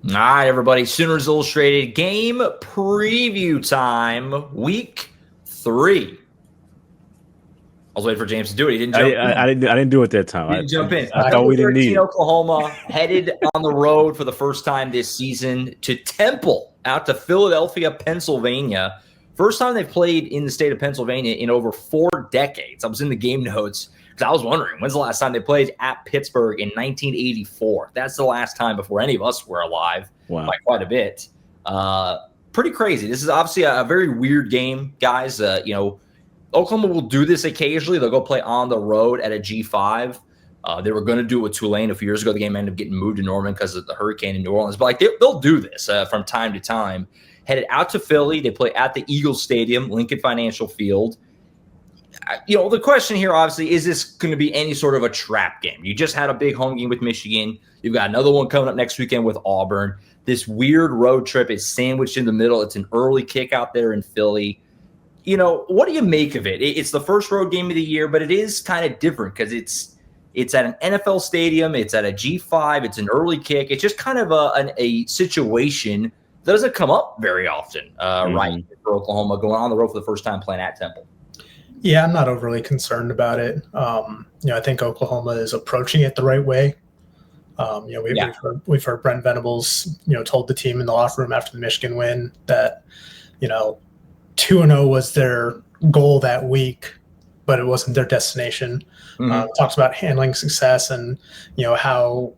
All right, everybody. Sooners Illustrated game preview time, week 3. I was waiting for James to do it. He didn't jump in. I didn't do it that time. He didn't jump in. I thought we didn't need it. Oklahoma headed on the road for the first time this season to Temple, out to Philadelphia, Pennsylvania. First time they've played in the state of Pennsylvania in over 4 decades. I was in the game notes because I was wondering, when's the last time they played at Pittsburgh in 1984? That's the last time before any of us were alive. Wow. By quite a bit. Pretty crazy. This is obviously a very weird game, guys. Oklahoma will do this occasionally. They'll go play on the road at a G5. They were going to do it with Tulane a few years ago. The game ended up getting moved to Norman because of the hurricane in New Orleans. But they'll do this from time to time. Headed out to Philly. They play at the Eagles Stadium, Lincoln Financial Field. The question here, obviously, is this going to be any sort of a trap game? You just had a big home game with Michigan. You've got another one coming up next weekend with Auburn. This weird road trip is sandwiched in the middle. It's an early kick out there in Philly. What do you make of it? It's the first road game of the year, but it is kind of different because it's at an NFL stadium. It's at a G5. It's an early kick. It's just kind of a situation that doesn't come up very often, right, for Oklahoma going on the road for the first time playing at Temple. Yeah, I'm not overly concerned about it. I think Oklahoma is approaching it the right way. We've heard Brent Venables, told the team in the locker room after the Michigan win that, 2-0 was their goal that week, but it wasn't their destination. Talks about handling success and, how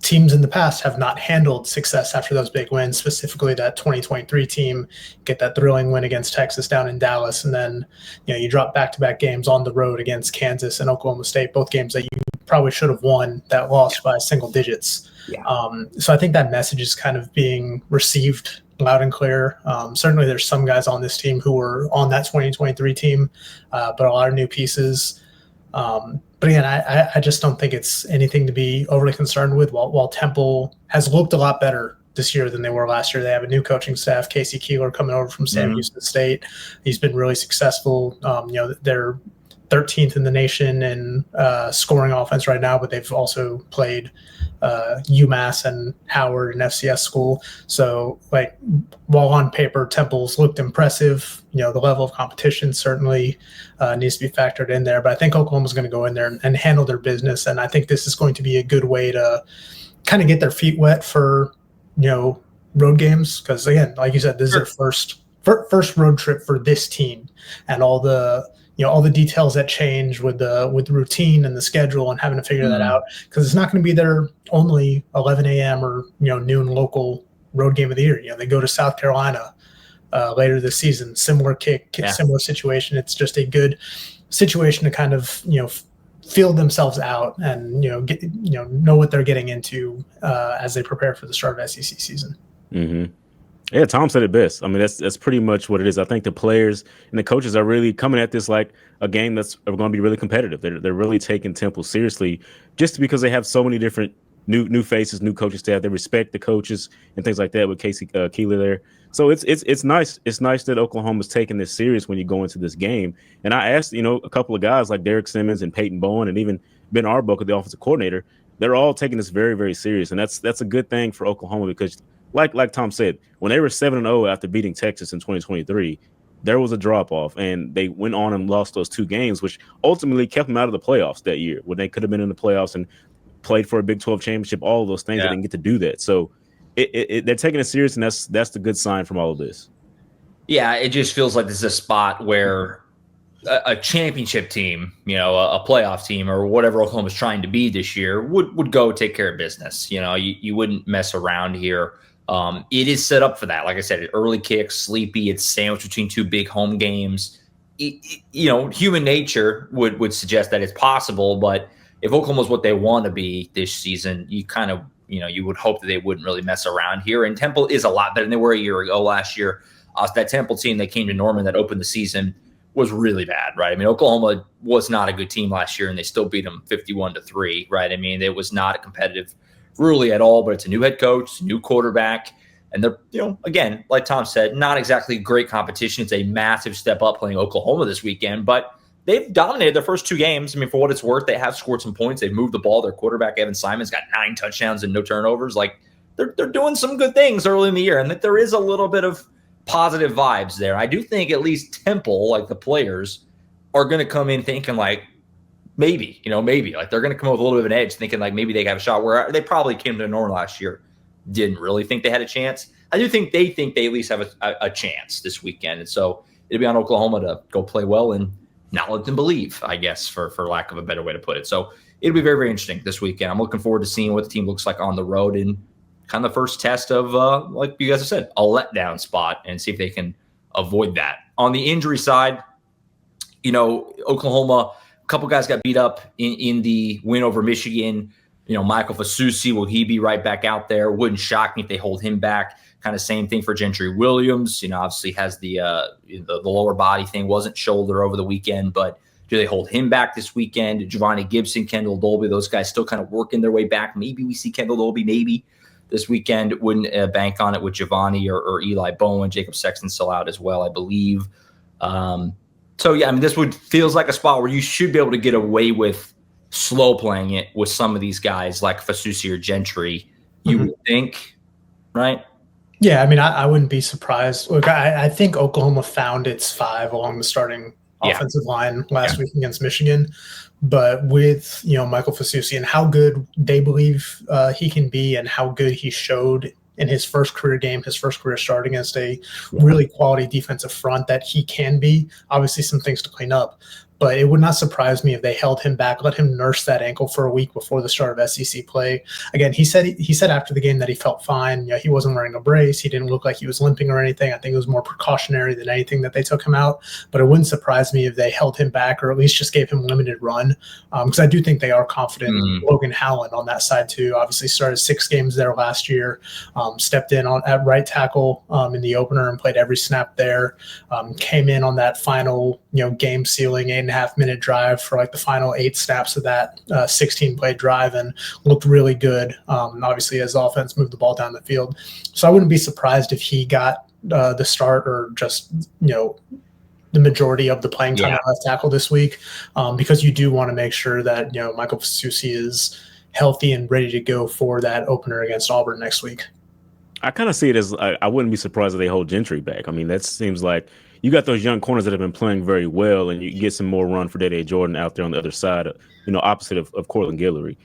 teams in the past have not handled success after those big wins, specifically that 2023 team get that thrilling win against Texas down in Dallas. And then, you drop back-to-back games on the road against Kansas and Oklahoma State, both games that you probably should have won that lost by single digits. Yeah. So I think that message is kind of being received loud and clear. Certainly there's some guys on this team who were on that 2023 team, but a lot of new pieces. But again, I just don't think it's anything to be overly concerned with. While Temple has looked a lot better this year than they were last year, they have a new coaching staff, Casey Keeler coming over from Sam Houston State. He's been really successful. They're 13th in the nation in scoring offense right now, but they've also played UMass and Howard and FCS school. So, while on paper Temple's looked impressive, the level of competition certainly needs to be factored in there. But I think Oklahoma's going to go in there and handle their business, and I think this is going to be a good way to kind of get their feet wet for road games. Because again, like you said, this is their first road trip for this team, and all the details that change with the routine and the schedule and having to figure that out, because it's not going to be their only 11 a.m. or noon local road game of the year. They go to South Carolina later this season, similar kick, similar situation. It's just a good situation to kind of feel themselves out and know what they're getting into as they prepare for the start of SEC season. Yeah, Tom said it best. I mean, that's pretty much what it is. I think the players and the coaches are really coming at this like a game that's going to be really competitive. They're really taking Temple seriously, just because they have so many different new faces, new coaching staff. They respect the coaches and things like that with Casey Keeler there. So it's nice. It's nice that Oklahoma's taking this serious when you go into this game. And I asked, a couple of guys like Derek Simmons and Peyton Bowen and even Ben Arbuckle, the offensive coordinator. They're all taking this very, very serious, and that's a good thing for Oklahoma because. Like Tom said, when they were 7-0 after beating Texas in 2023, there was a drop-off, and they went on and lost those 2 games, which ultimately kept them out of the playoffs that year, when they could have been in the playoffs and played for a Big 12 championship, all of those things. They didn't get to do that. So they're taking it serious, and that's the good sign from all of this. Yeah, it just feels like this is a spot where a championship team, a playoff team or whatever Oklahoma's trying to be this year would go take care of business. You wouldn't mess around here. It is set up for that. Like I said, early kick, sleepy. It's sandwiched between 2 big home games. Human nature would suggest that it's possible, but if Oklahoma's what they want to be this season, you kind of, you would hope that they wouldn't really mess around here. And Temple is a lot better than they were a year ago. Last year, that Temple team that came to Norman that opened the season was really bad, right? I mean, Oklahoma was not a good team last year, and they still beat them 51-3, right? I mean, it was not a competitive really at all, but it's a new head coach, new quarterback, and they're, again, like Tom said, not exactly great competition. It's a massive step up playing Oklahoma this weekend, but they've dominated their first 2 games. I mean, for what it's worth, they have scored some points. They've moved the ball. Their quarterback, Evan Simon's got 9 touchdowns and no turnovers. they're doing some good things early in the year, and that there is a little bit of positive vibes there. I do think at least Temple, like the players, are going to come in thinking like maybe like they're going to come up with a little bit of an edge, thinking like maybe they have a shot where they probably came to Norman last year, didn't really think they had a chance. I do think they at least have a chance this weekend, and so it'll be on Oklahoma to go play well and not let them believe, I guess, for lack of a better way to put it. So it'll be very, very interesting this weekend. I'm looking forward to seeing what the team looks like on the road and kind of the first test of, like you guys have said, a letdown spot, and see if they can avoid that. On the injury side, Oklahoma, a couple guys got beat up in the win over Michigan. Michael Fasusi, will he be right back out there? Wouldn't shock me if they hold him back. Kind of same thing for Gentry Williams. Obviously has the lower body thing, wasn't shoulder over the weekend, but do they hold him back this weekend? Giovanni Gibson, Kendall Dolby, those guys still kind of working their way back. Maybe we see Kendall Dolby, maybe this weekend. Wouldn't bank on it with Giovanni or Eli Bowen. Jacob Sexton still out as well, I believe. So yeah, this feels like a spot where you should be able to get away with slow playing it with some of these guys like Fasusi or Gentry. You would think, right? Yeah, I wouldn't be surprised. Look, I think Oklahoma found its 5 along the starting offensive line last week against Michigan. But with, Michael Fasusi and how good they believe he can be and how good he showed in his first career game, his first career start against a really quality defensive front that he can be, obviously some things to clean up. But it would not surprise me if they held him back, let him nurse that ankle for a week before the start of SEC play. Again, he said after the game that he felt fine. He wasn't wearing a brace. He didn't look like he was limping or anything. I think it was more precautionary than anything that they took him out. But it wouldn't surprise me if they held him back or at least just gave him limited run, because I do think they are confident in Logan Howland on that side too. Obviously started 6 games there last year, stepped in at right tackle in the opener and played every snap there. Came in on that final game sealing 8.5-minute drive for like the final 8 snaps of that 16-play drive and looked really good. Obviously, as the offense moved the ball down the field, so I wouldn't be surprised if he got the start or just the majority of the playing time at left tackle this week, because you do want to make sure that Michael Fasusi is healthy and ready to go for that opener against Auburn next week. I kind of see it as I wouldn't be surprised if they hold Gentry back. That seems like you got those young corners that have been playing very well, and you get some more run for Dede Jordan out there on the other side, opposite of Cortland Guillory.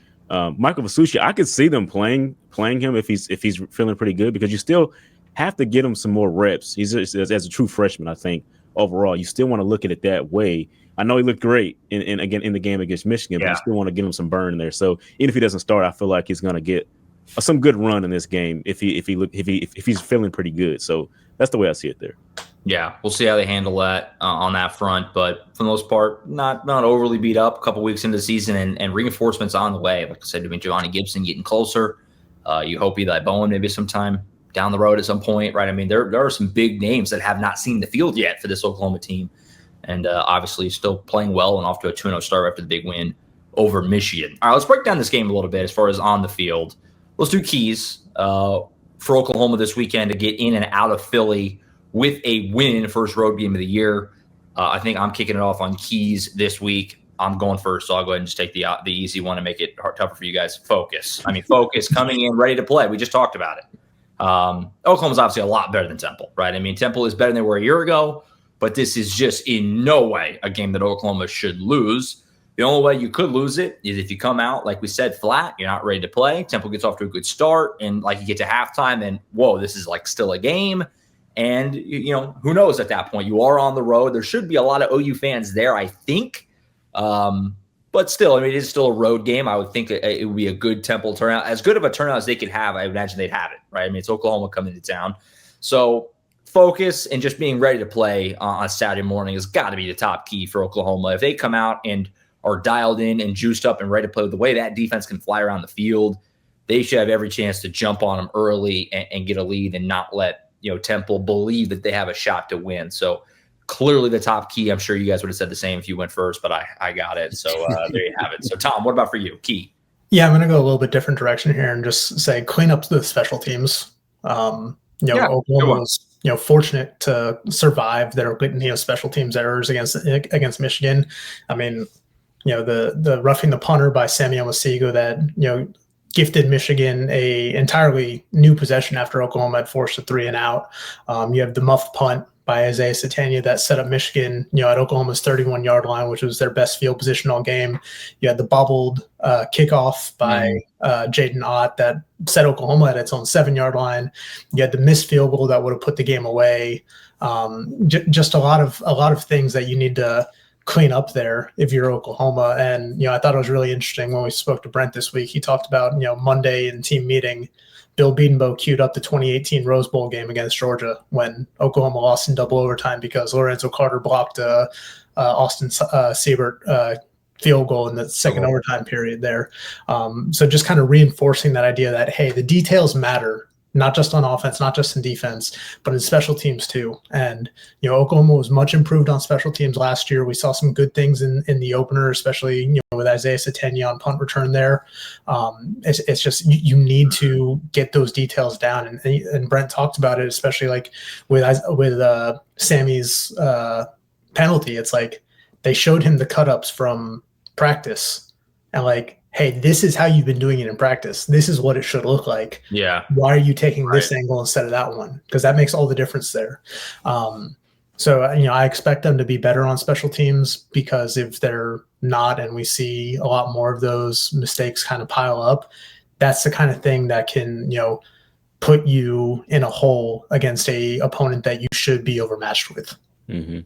Michael Fasusi, I could see them playing him if he's feeling pretty good, because you still have to get him some more reps. He's as a true freshman, I think. Overall, you still want to look at it that way. I know he looked great in the game against Michigan, but you still want to get him some burn there. So even if he doesn't start, I feel like he's going to get some good run in this game if he's feeling pretty good. So that's the way I see it there. Yeah, we'll see how they handle that on that front. But for the most part, not overly beat up. A couple weeks into the season, and reinforcements on the way. Like I said, Giovanni Gibson getting closer. You hope Eli Bowen maybe sometime down the road at some point, right? There are some big names that have not seen the field yet for this Oklahoma team. And obviously still playing well and off to a 2-0 start after the big win over Michigan. All right, let's break down this game a little bit as far as on the field. Let's do keys for Oklahoma this weekend to get in and out of Philly with a win, first road game of the year. I think I'm kicking it off on keys this week. I'm going first, so I'll go ahead and just take the easy one and make it tougher for you guys. Focus. Focus coming in ready to play. We just talked about it. Oklahoma's obviously a lot better than Temple, right? Temple is better than they were a year ago, but this is just in no way a game that Oklahoma should lose. The only way you could lose it is if you come out, like we said, flat, you're not ready to play. Temple gets off to a good start, and like you get to halftime, and whoa, this is like still a game. And, who knows at that point? You are on the road. There should be a lot of OU fans there, I think. But still, it is still a road game. I would think it would be a good Temple turnout. As good of a turnout as they could have, I imagine they'd have it, right? It's Oklahoma coming to town. So focus and just being ready to play on Saturday morning has got to be the top key for Oklahoma. If they come out and are dialed in and juiced up and ready to play with the way that defense can fly around the field, they should have every chance to jump on them early and get a lead and not let Temple believe that they have a shot to win. So clearly the top key. I'm sure you guys would have said the same if you went first, but I got it. So there you have it. So Tom, what about for you? Key. Yeah, I'm going to go a little bit different direction here and just say clean up the special teams. Oklahoma was fortunate to survive their special teams errors against Michigan. The roughing the punter by Samuel Masigo that gifted Michigan a entirely new possession after Oklahoma had forced a 3-and-out. You have the muffed punt by Isaiah Satania that set up Michigan, at Oklahoma's 31-yard line, which was their best field position all game. You had the bobbled kickoff by Jaden Ott that set Oklahoma at its own 7-yard line. You had the missed field goal that would have put the game away. Just a lot of things that you need to clean up there if you're Oklahoma. And, I thought it was really interesting when we spoke to Brent this week. He talked about, Monday in team meeting, Bill Bedenbaugh queued up the 2018 Rose Bowl game against Georgia when Oklahoma lost in double overtime because Lorenzo Carter blocked Austin Siebert field goal in the second overtime period there. So just kind of reinforcing that idea that, hey, the details matter, not just on offense, not just in defense, but in special teams too. And, Oklahoma was much improved on special teams last year. We saw some good things in the opener, especially, with Isaiah Satania on punt return there. It's just, you need to get those details down. And Brent talked about it, especially like with Sammy's penalty. It's like they showed him the cut-ups from practice and like, hey, this is how you've been doing it in practice. This is what it should look like. Yeah. Why are you taking this angle instead of that one? Because that makes all the difference there. So, I expect them to be better on special teams because if they're not and we see a lot more of those mistakes kind of pile up, that's the kind of thing that can, put you in a hole against a opponent that you should be overmatched with. Mm-hmm.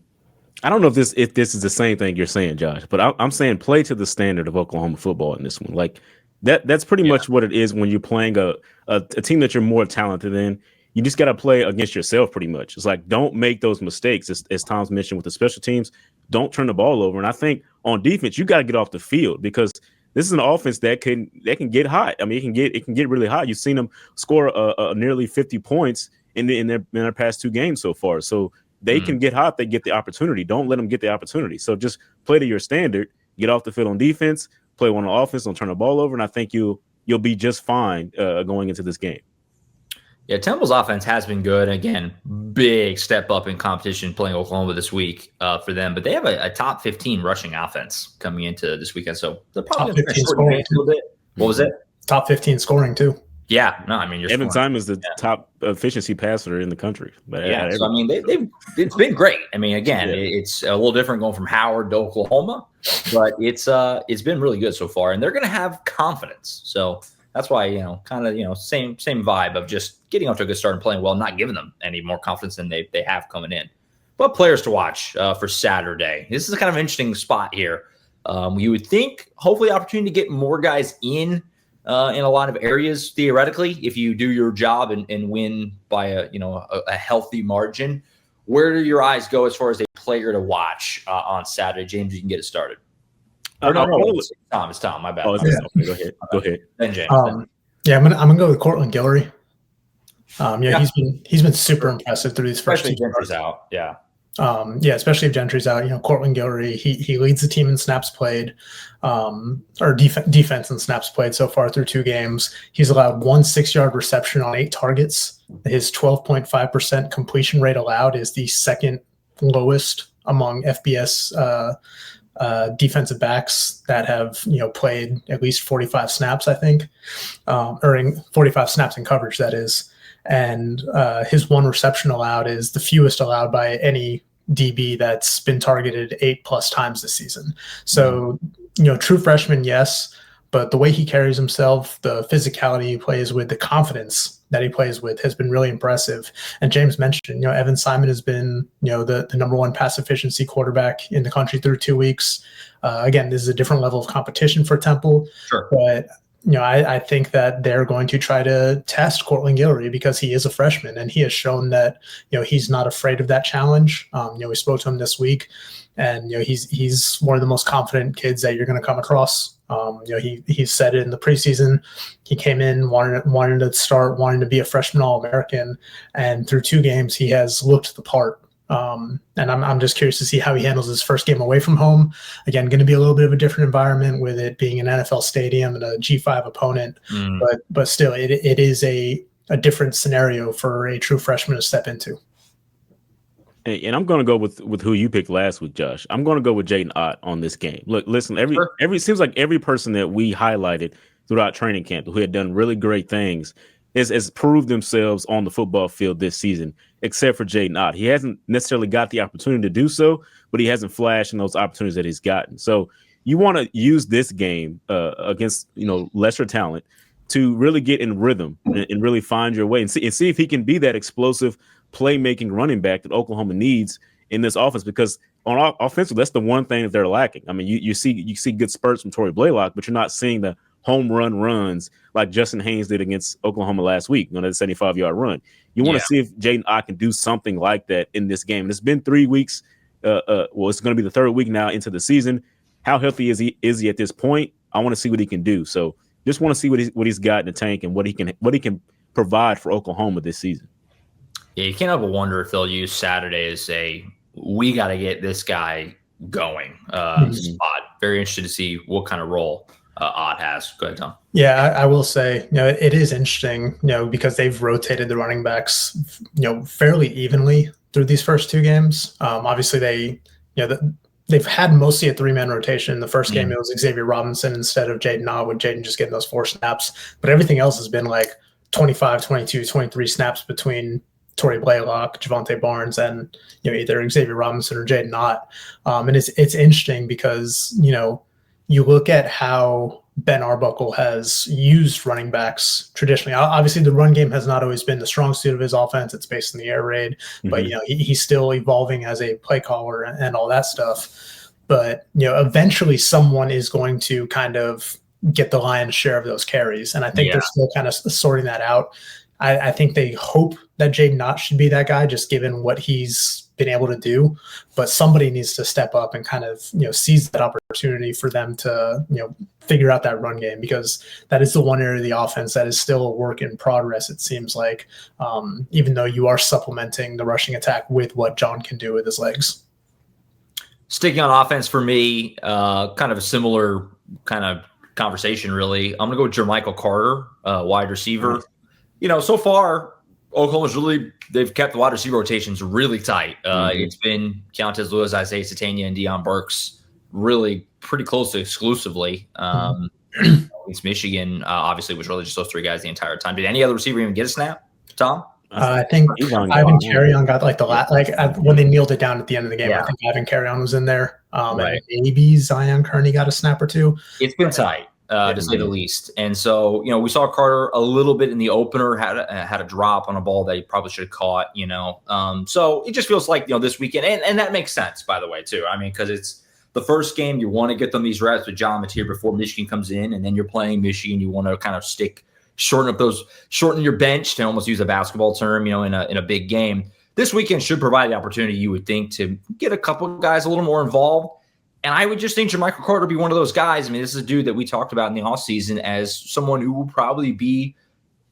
I don't know if this is the same thing you're saying, Josh, but I'm saying play to the standard of Oklahoma football in this one. Like that's pretty much what it is when you're playing a team that you're more talented than. You just got to play against yourself pretty much. It's like, don't make those mistakes. As Tom's mentioned with the special teams, don't turn the ball over. And I think on defense, you got to get off the field because this is an offense that can get hot. I mean, it can get really hot. You've seen them score nearly 50 points in their past two games so far. So they can get hot. They get the opportunity. Don't let them get the opportunity. So just play to your standard. Get off the field on defense. Play one on offense. Don't turn the ball over. And I think you'll be just fine going into this game. Yeah, Temple's offense has been good. Again, big step up in competition playing Oklahoma this week for them. But they have a top 15 rushing offense coming into this weekend. So they're probably going to shorten a little bit. What was it? Top 15 scoring too. Yeah, no, I mean, Evan Simon's the top efficiency passer in the country. But so I mean, it's been great. I mean, again, it's a little different going from Howard to Oklahoma, but it's been really good so far, and they're going to have confidence. So that's why same vibe of just getting off to a good start and playing well, not giving them any more confidence than they have coming in. But players to watch for Saturday. This is kind of an interesting spot here. You would think hopefully opportunity to get more guys in a lot of areas, theoretically, if you do your job and win by a healthy margin. Where do your eyes go as far as a player to watch on Saturday? James, you can get it started. It's Tom. My bad. Go ahead. Then James. I'm gonna go with Cortland Guillory. He's been super impressive through these first two Gentry's out. Yeah. Especially if Gentry's out. Cortland Guillory, he leads the team in snaps played, or defense in snaps played so far through two games. He's allowed 1 6-yard reception on 8 targets. His 12.5% completion rate allowed is the second lowest among FBS defensive backs that have played at least 45 snaps, I think, or in 45 snaps in coverage, that is. And his 1 reception allowed is the fewest allowed by any DB that's been targeted 8+ times this season. So, true freshman, yes, but the way he carries himself, the physicality he plays with, the confidence that he plays with has been really impressive. And James mentioned, Evan Simon has been, the number 1 pass efficiency quarterback in the country through 2 weeks. Again, this is a different level of competition for Temple, sure, but I think that they're going to try to test Cortland Guillory because he is a freshman and he has shown that, he's not afraid of that challenge. We spoke to him this week and, he's one of the most confident kids that you're going to come across. He said it in the preseason. He came in, wanted to start, wanting to be a freshman All-American, and through 2 games, he has looked the part. And I'm just curious to see how he handles his first game away from home. Again, going to be a little bit of a different environment with it being an NFL stadium and a G5 opponent, but still, it is a different scenario for a true freshman to step into. And I'm going to go with who you picked last week, Josh. I'm going to go with Jaden Ott on this game. Look, listen, seems like every person that we highlighted throughout training camp, who had done really great things, has proved themselves on the football field this season, except for Jaden Ott. He hasn't necessarily got the opportunity to do so, but he hasn't flashed in those opportunities that he's gotten. So you want to use this game against lesser talent to really get in rhythm and really find your way and see if he can be that explosive playmaking running back that Oklahoma needs in this offense, because on offensive, that's the one thing that they're lacking. I mean, you see good spurts from Torrey Blaylock, but you're not seeing the home runs like Justin Haynes did against Oklahoma last week, that 75-yard run. You want to see if Jaden Ott can do something like that in this game. And it's been 3 weeks. It's going to be the third week now into the season. How healthy is he at this point? I want to see what he can do. So just want to see what he's got in the tank and what he can provide for Oklahoma this season. Yeah, you can't help but wonder if they'll use Saturday as we got to get this guy going spot. Very interested to see what kind of role Ott has. Go ahead, Tom. Yeah, I will say, it is interesting, because they've rotated the running backs, fairly evenly through these first 2 games. Obviously, they've had mostly a 3-man rotation. The first game, it was Xavier Robinson instead of Jaden Ott, with Jaden just getting those 4 snaps. But everything else has been like 25, 22, 23 snaps between Torrey Blaylock, Javonte Barnes, and either Xavier Robinson or Jaden Ott. And it's interesting because you look at how Ben Arbuckle has used running backs traditionally. Obviously, the run game has not always been the strong suit of his offense. It's based on the air raid, but he's still evolving as a play caller and all that stuff. But eventually, someone is going to kind of get the lion's share of those carries, and I think they're still kind of sorting that out. I think they hope that Jaden Ott should be that guy, just given what he's been able to do. But somebody needs to step up and kind of seize that opportunity for them to figure out that run game, because that is the one area of the offense that is still a work in progress. It seems like, even though you are supplementing the rushing attack with what John can do with his legs. Sticking on offense for me, kind of a similar kind of conversation, really. I'm going to go with Jermichael Carter, wide receiver. So far, Oklahoma's they've kept the wide receiver rotations really tight. It's been Keontez Lewis, Isaiah Satania, and Deion Burks really pretty close to exclusively. Against Michigan, obviously, was really just those 3 guys the entire time. Did any other receiver even get a snap, Tom? I think Ivan Carrion got when they kneeled it down at the end of the game. I think Ivan Carrion was in there. And maybe Zion Kearney got a snap or 2. It's been tight. To say the least. And so, we saw Carter a little bit in the opener, had a drop on a ball that he probably should have caught, So it just feels like, this weekend, and that makes sense, by the way, too. I mean, because it's the first game, you want to get them these reps with John Mateer before Michigan comes in, and then you're playing Michigan. You want to kind of shorten your bench, to almost use a basketball term, in a big game. This weekend should provide the opportunity, you would think, to get a couple of guys a little more involved. And I would just think Jermichael Carter would be one of those guys. I mean, this is a dude that we talked about in the offseason as someone who will probably be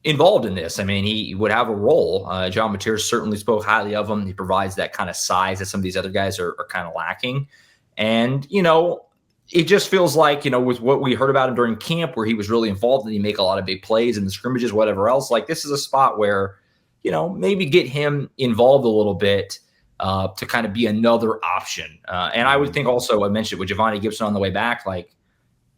involved in this. I mean, he would have a role. John Mateer certainly spoke highly of him. He provides that kind of size that some of these other guys are kind of lacking. And, it just feels like, with what we heard about him during camp, where he was really involved and he make a lot of big plays in the scrimmages, whatever else, like this is a spot where, maybe get him involved a little bit. To kind of be another option. And I would think also, I mentioned with Javonte Gibson on the way back, like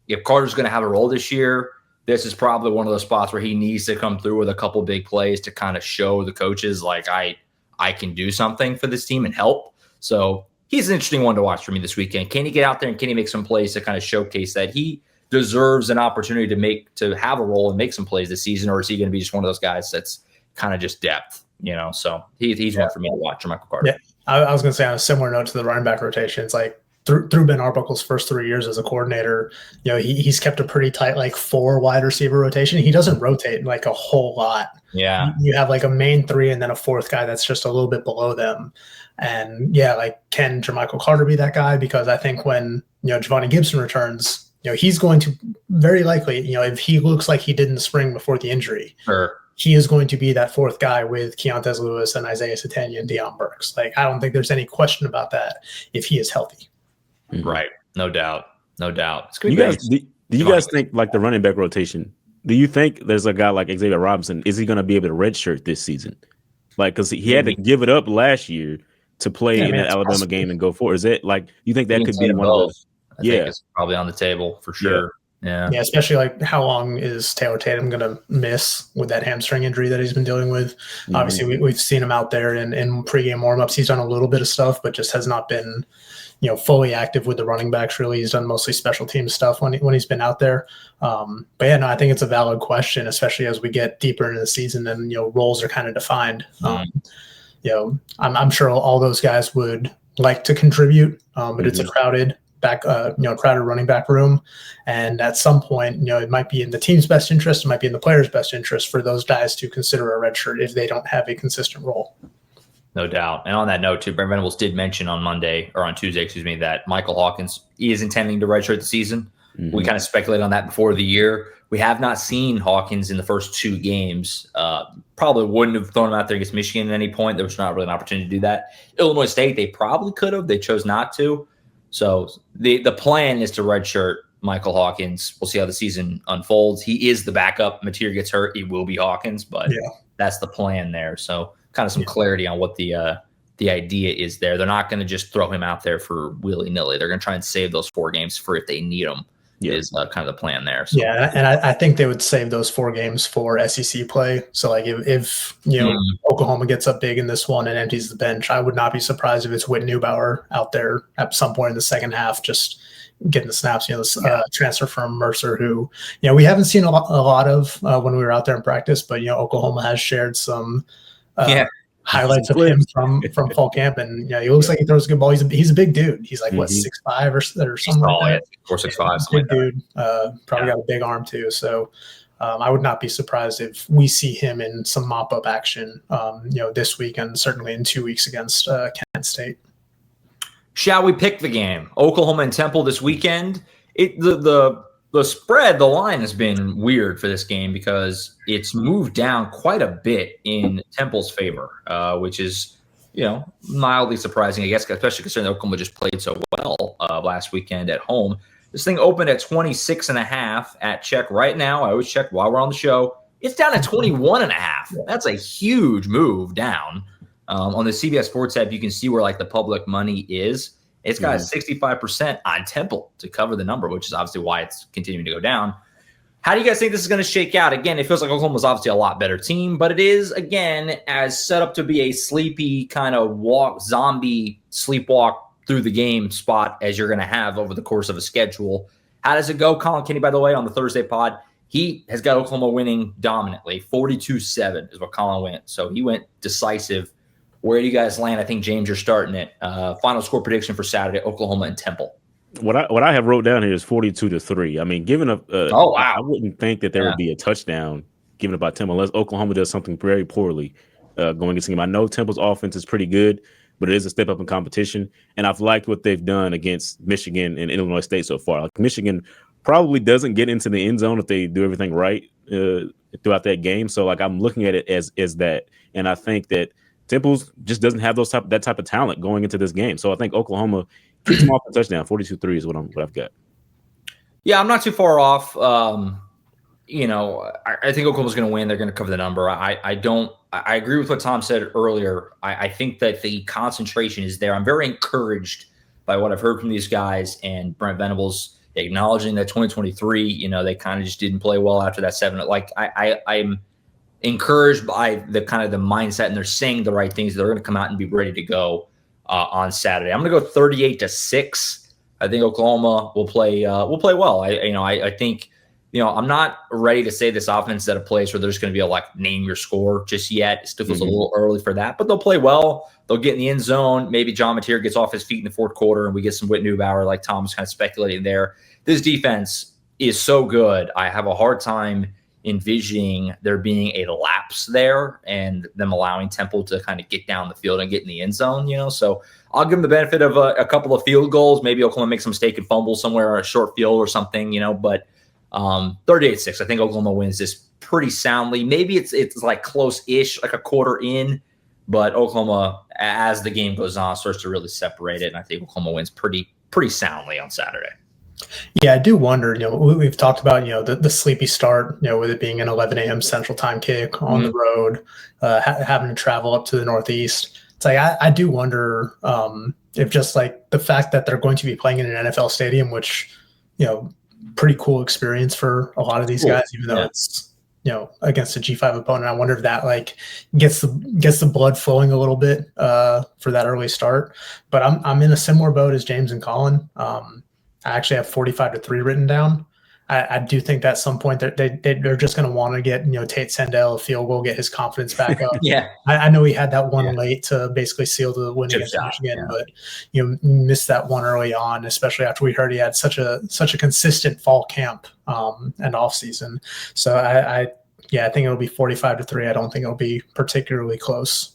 if Carter's going to have a role this year, this is probably one of those spots where he needs to come through with a couple big plays to kind of show the coaches, like, I can do something for this team and help. So he's an interesting one to watch for me this weekend. Can he get out there and can he make some plays to kind of showcase that he deserves an opportunity to have a role and make some plays this season? Or is he going to be just one of those guys that's kind of just depth? So he's one for me to watch, Michael Carter. Yeah. I was going to say, on a similar note to the running back rotation, it's like through Ben Arbuckle's first 3 years as a coordinator, he's kept a pretty tight 4 wide receiver rotation. He doesn't rotate a whole lot. Yeah, you have a main 3 and then a 4th guy that's just a little bit below them. And can Jermichael Carter be that guy? Because I think when Javonte Gibson returns, he's going to very likely, if he looks like he did in the spring before the injury. Sure. He is going to be that 4th guy with Keontez Lewis and Isaiah Satania and Deion Burks. I don't think there's any question about that if he is healthy. Right. No doubt. It's good. Do you guys think the running back rotation? Do you think there's a guy like Xavier Robinson? Is he going to be able to redshirt this season? Because he had to give it up last year to play in that Alabama game and go forward. Is it you think that could be one of those? I think it's probably on the table for sure. Yeah. Yeah, especially like how long is Taylor Tatum going to miss with that hamstring injury that he's been dealing with? Mm-hmm. Obviously, we've seen him out there in pregame warmups. He's done a little bit of stuff, but just has not been, fully active with the running backs. Really, he's done mostly special team stuff when he's been out there. But yeah, no, I think it's a valid question, especially as we get deeper into the season and roles are kind of defined. I'm sure all those guys would like to contribute, but it's a crowded crowded running back room. And at some point, it might be in the team's best interest, it might be in the player's best interest for those guys to consider a red shirt if they don't have a consistent role. No doubt. And on that note, too, Brent Venables did mention on Tuesday, that Michael Hawkins is intending to redshirt the season. We kind of speculated on that before the year. We have not seen Hawkins in the first 2 games. Probably wouldn't have thrown him out there against Michigan at any point. There was not really an opportunity to do that. Illinois State, they probably could have. They chose not to. So the plan is to redshirt Michael Hawkins. We'll see how the season unfolds. He is the backup. Mateer gets hurt, it will be Hawkins, but that's the plan there. So kind of some clarity on what the idea is there. They're not going to just throw him out there for willy-nilly. They're going to try and save those 4 games for if they need them. Is kind of the plan there. So. Yeah, and I think they would save those 4 games for SEC play. So like if Oklahoma gets up big in this one and empties the bench, I would not be surprised if it's Whit Neubauer out there at some point in the second half just getting the snaps. This transfer from Mercer, who we haven't seen a lot of when we were out there in practice, but Oklahoma has shared some highlights of him from fall camp, and he looks like he throws a good ball. He's a big dude. He's like 6'5" or something like that. 4'6", big dude. Probably got a big arm too. So I would not be surprised if we see him in some mop-up action, this week and certainly in 2 weeks against Kent State. Shall we pick the game? Oklahoma and Temple this weekend. The spread, the line has been weird for this game because it's moved down quite a bit in Temple's favor, which is, mildly surprising, I guess, especially considering Oklahoma just played so well last weekend at home. This thing opened at 26.5 at check right now. I always check while we're on the show. It's down to 21.5. That's a huge move down. On the CBS Sports app, you can see where the public money is. It's got 65% on Temple to cover the number, which is obviously why it's continuing to go down. How do you guys think this is going to shake out? Again, it feels like Oklahoma's obviously a lot better team, but it is, again, as set up to be a sleepy kind of zombie sleepwalk through the game spot as you're going to have over the course of a schedule. How does it go? Colin Kenny, by the way, on the Thursday pod, he has got Oklahoma winning dominantly. 42-7 is what Colin went. So he went decisive. Where do you guys land? I think, James, you're starting it. Final score prediction for Saturday, Oklahoma and Temple. What I have wrote down here is 42-3. I mean, given I wouldn't think that there would be a touchdown given by Temple unless Oklahoma does something very poorly going against him. I know Temple's offense is pretty good, but it is a step up in competition. And I've liked what they've done against Michigan and Illinois State so far. Michigan probably doesn't get into the end zone if they do everything right throughout that game. So I'm looking at it as that, and I think that Temple's just doesn't have that type of talent going into this game. So I think Oklahoma keeps them off the touchdown. 42-3 is what I've got. Yeah, I'm not too far off. I think Oklahoma's going to win. They're going to cover the number. I agree with what Tom said earlier. I think that the concentration is there. I'm very encouraged by what I've heard from these guys and Brent Venables acknowledging that 2023, they kind of just didn't play well after that 7. I'm encouraged by the kind of the mindset, and they're saying the right things. They're going to come out and be ready to go on Saturday. I'm going to go 38-6. I think Oklahoma will play well. I think, I'm not ready to say this offense is at a place where there's going to be a name your score just yet. It still feels a little early for that, but they'll play well. They'll get in the end zone. Maybe John Mateer gets off his feet in the fourth quarter and we get some Whit Neubauer, like Tom was kind of speculating there. This defense is so good. I have a hard time envisioning there being a lapse there and them allowing Temple to kind of get down the field and get in the end zone, So I'll give them the benefit of a couple of field goals. Maybe Oklahoma makes a mistake and fumble somewhere or a short field or something, but 38-6. I think Oklahoma wins this pretty soundly. Maybe it's close-ish, a quarter in, but Oklahoma, as the game goes on, starts to really separate it, and I think Oklahoma wins pretty soundly on Saturday. Yeah, I do wonder, we've talked about, the sleepy start, with it being an 11 a.m. Central Time kick on the road, having to travel up to the Northeast. It's I do wonder if just the fact that they're going to be playing in an NFL stadium, which, pretty cool experience for a lot of these guys, even though Yeah. it's, against a G5 opponent. I wonder if that like gets the blood flowing a little bit for that early start. But I'm in a similar boat as James and Colin. I actually have 45-3 written down. I do think that at some point they're just going to want to get Tate Sandell a field goal, get his confidence back up. Yeah. I know he had that one late to basically seal the win against Michigan, but missed that one early on, especially after we heard he had such a consistent fall camp and off season. So I think it'll be 45-3. I don't think it'll be particularly close.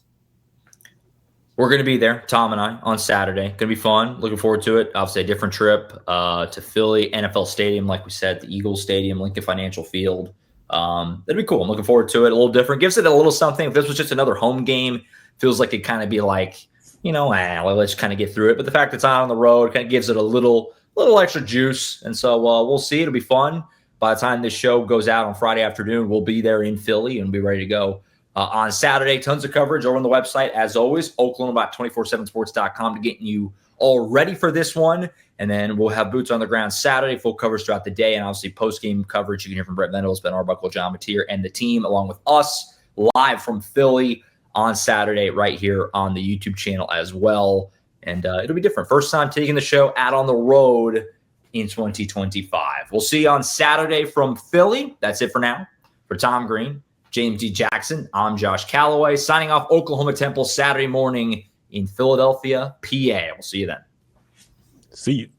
We're going to be there, Tom and I, on Saturday. Going to be fun. Looking forward to it. Obviously, a different trip to Philly, NFL Stadium, like we said, the Eagles Stadium, Lincoln Financial Field. That'd be cool. I'm looking forward to it. A little different. Gives it a little something. If this was just another home game, feels like it'd kind of be like, let's kind of get through it. But the fact it's on the road kind of gives it a little extra juice. And so we'll see. It'll be fun. By the time this show goes out on Friday afternoon, we'll be there in Philly and be ready to go. On Saturday, tons of coverage over on the website. As always, Oklahoma.247sports.com to get you all ready for this one. And then we'll have boots on the ground Saturday, full coverage throughout the day, and obviously post-game coverage. You can hear from Brett Venables, Ben Arbuckle, John Mateer, and the team, along with us, live from Philly on Saturday right here on the YouTube channel as well. And it'll be different. First time taking the show out on the road in 2025. We'll see you on Saturday from Philly. That's it for now. For Tom Green, James D. Jackson, I'm Josh Callaway, signing off Oklahoma Temple Saturday morning in Philadelphia, PA. We'll see you then. See you.